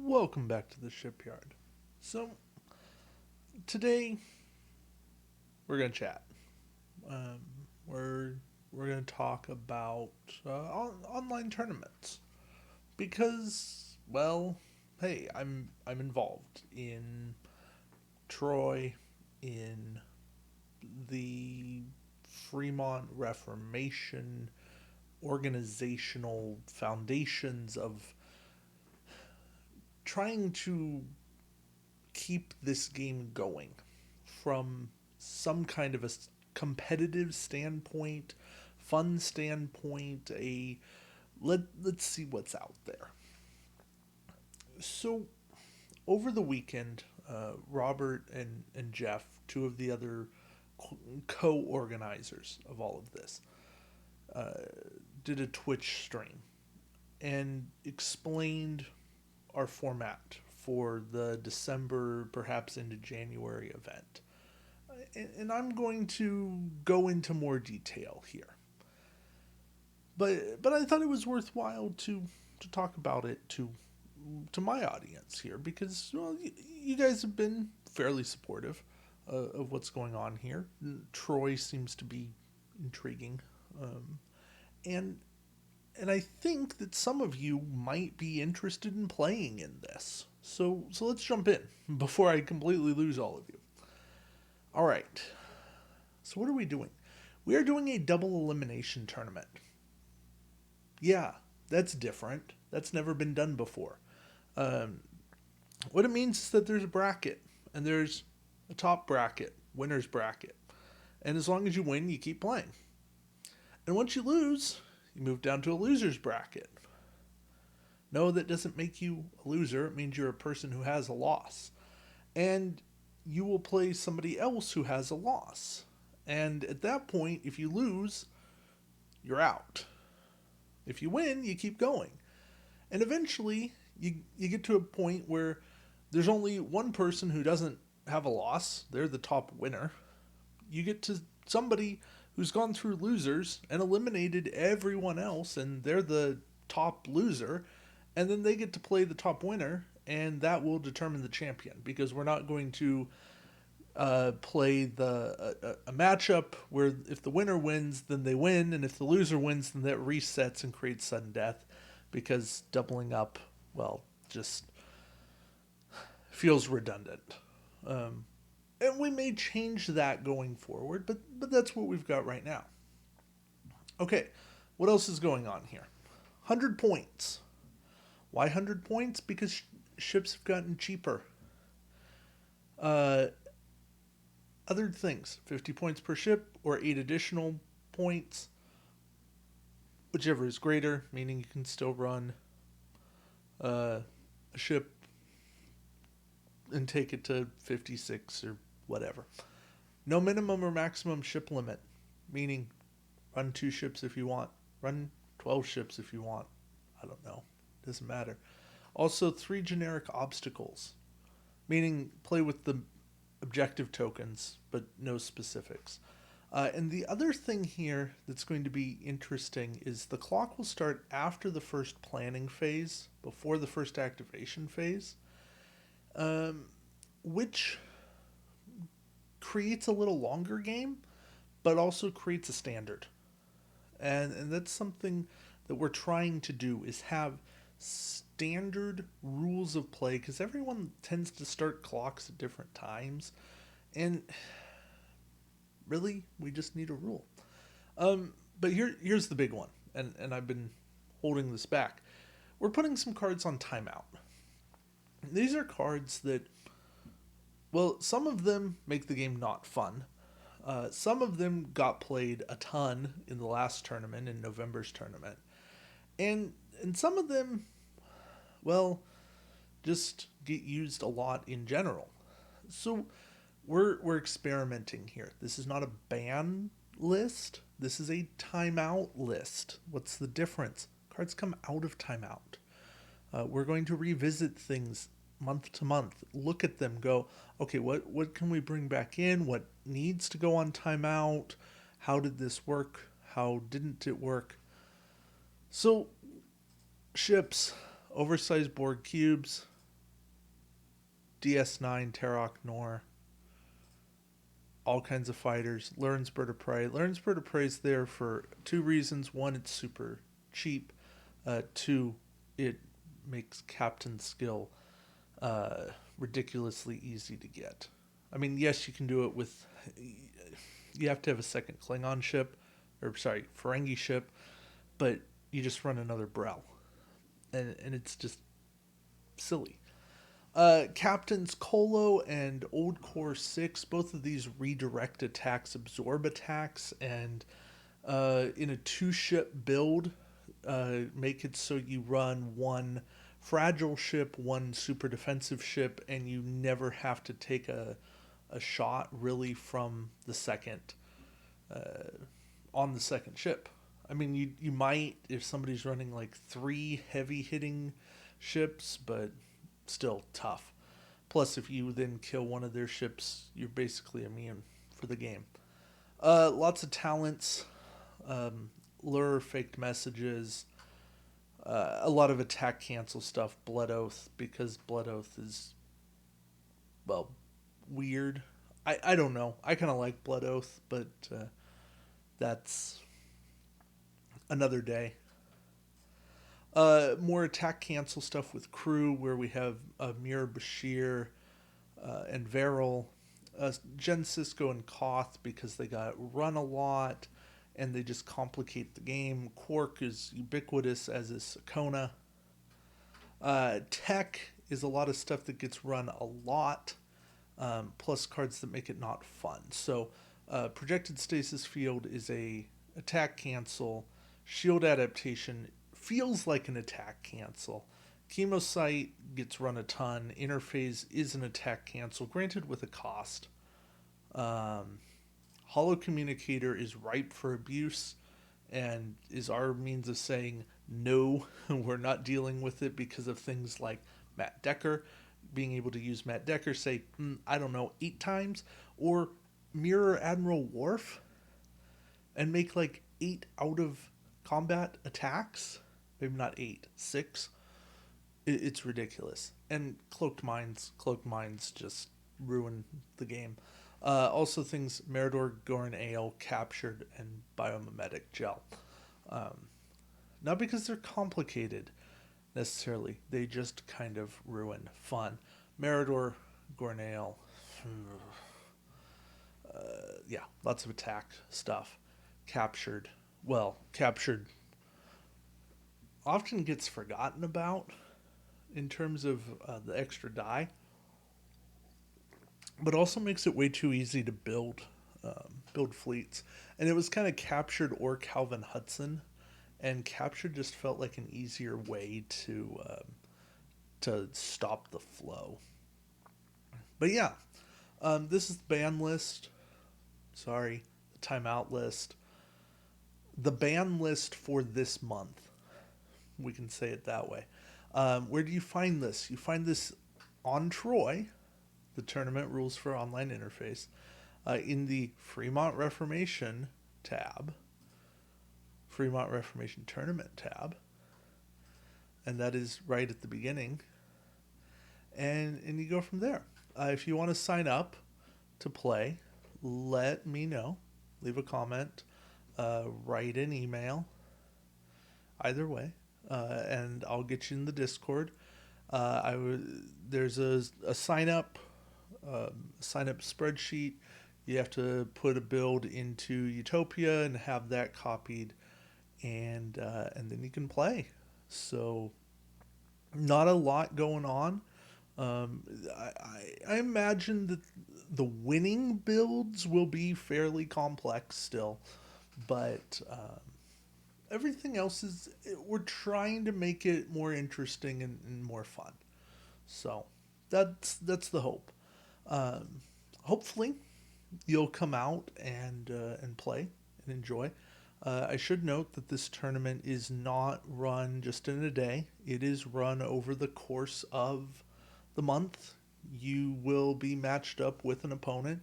Welcome back to the Shipyard. So, today we're going to chat. Um, we're we're going to talk about online tournaments because, well, hey, I'm involved in TROI, in the Fremont Reformation organizational foundations of trying to keep this game going from some kind of a competitive standpoint, fun standpoint, let's see what's out there. So over the weekend, Robert and Jeff, two of the other co-organizers of all of this, uh, did a Twitch stream and explained our format for the December, perhaps into January event. And I'm going to go into more detail here. But I thought it was worthwhile to talk about it to my audience here because well, you guys have been fairly supportive of what's going on here. TROI seems to be intriguing, and and I think that some of you might be interested in playing in this. So let's jump in before I completely lose all of you. All right. So what are we doing? We are doing a double elimination tournament. Yeah, that's different. That's never been done before. Um, what it means is that there's a bracket, and there's a top bracket, winner's bracket. And as long as you win, you keep playing. And once you lose, you move down to a loser's bracket. No, that doesn't make you a loser. It means you're a person who has a loss. And you will play somebody else who has a loss. And at that point, if you lose, you're out. If you win, you keep going. And eventually, you get to a point where there's only one person who doesn't have a loss. They're the top winner. You get to somebody who's gone through losers and eliminated everyone else, and they're the top loser. And then they get to play the top winner, and that will determine the champion because we're not going to play a matchup where if the winner wins, then they win, and if the loser wins, then that resets and creates sudden death because doubling up, well, just feels redundant. Um, and we may change that going forward, but that's what we've got right now. Okay, what else is going on here? 100 points. Why 100 points? Because ships have gotten cheaper. Uh, Other things 50 points per ship or 8 additional points, whichever is greater, meaning you can still run a ship and take it to 56 or whatever. No minimum or maximum ship limit, meaning run 2 ships if you want, run 12 ships if you want. I don't know, doesn't matter. Also, 3 generic obstacles, meaning play with the objective tokens, but no specifics. And the other thing here that's going to be interesting is the clock will start after the first planning phase, before the first activation phase, um, which creates a little longer game, but also creates a standard. And that's something that we're trying to do is have standard rules of play because everyone tends to start clocks at different times and really we just need a rule. But here's the big one, and I've been holding this back. We're putting some cards on timeout. These are cards that, well, some of them make the game not fun. Some of them got played a ton in the last tournament, in November's tournament, and some of them, well, just get used a lot in general. So we're experimenting here. This is not a ban list. This is a timeout list. What's the difference? Cards come out of timeout. We're going to revisit things month to month. Look at them. Go, okay, what can we bring back in? What needs to go on timeout? How did this work? How didn't it work? So ships, oversized board cubes, DS9, Tarok Nor, all kinds of fighters. Learns Bird of Prey. Learns Bird of Prey is there for two reasons. One, it's super cheap. Two, it makes captain skill ridiculously easy to get. I mean, yes, you can do it with. You have to have a second Klingon ship, or sorry, Ferengi ship, but you just run another Brel, and it's just silly. Captains Kolo and Old Core 6, both of these redirect attacks, absorb attacks, and in a two-ship build, make it so you run one fragile ship, one super defensive ship, and you never have to take a shot really from the second, on the second ship. I mean, you might if somebody's running like three heavy hitting ships, but still tough. Plus, if you then kill one of their ships, you're basically immune for the game. Lots of talents, lure, faked messages, a lot of attack cancel stuff, Blood Oath, because Blood Oath is, well, weird. I don't know. I kind of like Blood Oath, but that's another day. More attack cancel stuff with crew, where we have Mir, Bashir, and Veril. Jen, Cisco, and Koth, because they got run a lot and they just complicate the game. Quark is ubiquitous, as is Sakona. Tech is a lot of stuff that gets run a lot, plus cards that make it not fun. So projected stasis field is a attack cancel. Shield adaptation feels like an attack cancel. Chemosite gets run a ton. Interphase is an attack cancel, granted with a cost. Hollow Communicator is ripe for abuse and is our means of saying no, we're not dealing with it, because of things like Matt Decker. Being able to use Matt Decker, say, I don't know, 8 times, or mirror Admiral Worf and make like 8 out of combat attacks. Maybe not 8, 6. It's ridiculous. And Cloaked Minds just ruin the game. Also things Meridor, Goran Ale, Captured, and Biomimetic Gel. Not because they're complicated, necessarily. They just kind of ruin fun. Meridor, Goran Ale, yeah, lots of attack stuff. Captured often gets forgotten about in terms of the extra die, but also makes it way too easy to build fleets. And it was kind of Captured or Calvin Hudson, and Captured just felt like an easier way to stop the flow. But yeah, this is the ban list. Sorry, the timeout list. The ban list for this month. We can say it that way. Where do you find this? You find this on TROI, the Tournament Rules for Online Interface, in the Fremont Reformation tab, Fremont Reformation Tournament tab, and that is right at the beginning. And you go from there. If you want to sign up to play, let me know. Leave a comment, write an email, either way. And I'll get you in the Discord. There's a sign up spreadsheet. You have to put a build into Utopia and have that copied, and then you can play. So, not a lot going on. I imagine that the winning builds will be fairly complex still, but everything else we're trying to make it more interesting and more fun. So that's the hope. Hopefully you'll come out and play and enjoy. I should note that this tournament is not run just in a day. It is run over the course of the month. You will be matched up with an opponent,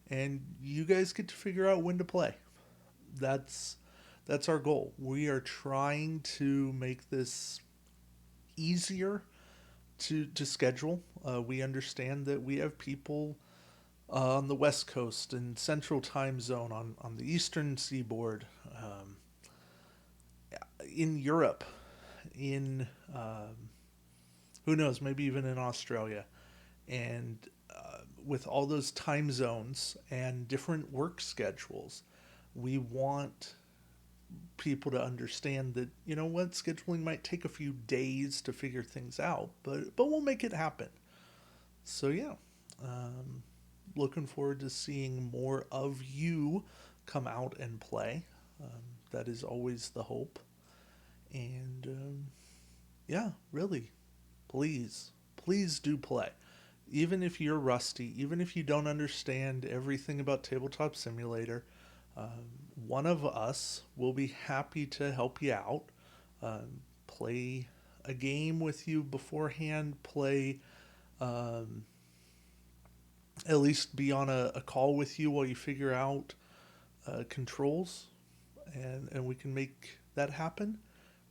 and you guys get to figure out when to play. That's our goal. We are trying to make this easier, to schedule. We understand that we have people on the West Coast and Central Time Zone on the Eastern Seaboard, in Europe, in who knows, maybe even in Australia. And with all those time zones and different work schedules, we want people to understand that, you know what, scheduling might take a few days to figure things out, but we'll make it happen. So yeah, um, looking forward to seeing more of you come out and play. That is always the hope. And yeah, really, please do play. Even if you're rusty, even if you don't understand everything about Tabletop Simulator, one of us will be happy to help you out. Play a game with you beforehand, play, um, at least be on a call with you while you figure out controls, and we can make that happen.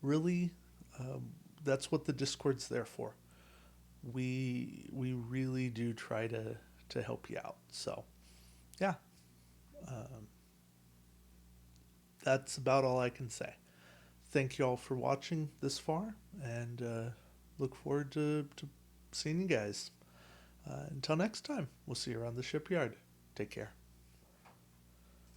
Really, um, that's what the Discord's there for. We really do try to help you out. So yeah, um, that's about all I can say. Thank you all for watching this far, and look forward to seeing you guys. Until next time, we'll see you around the shipyard. Take care.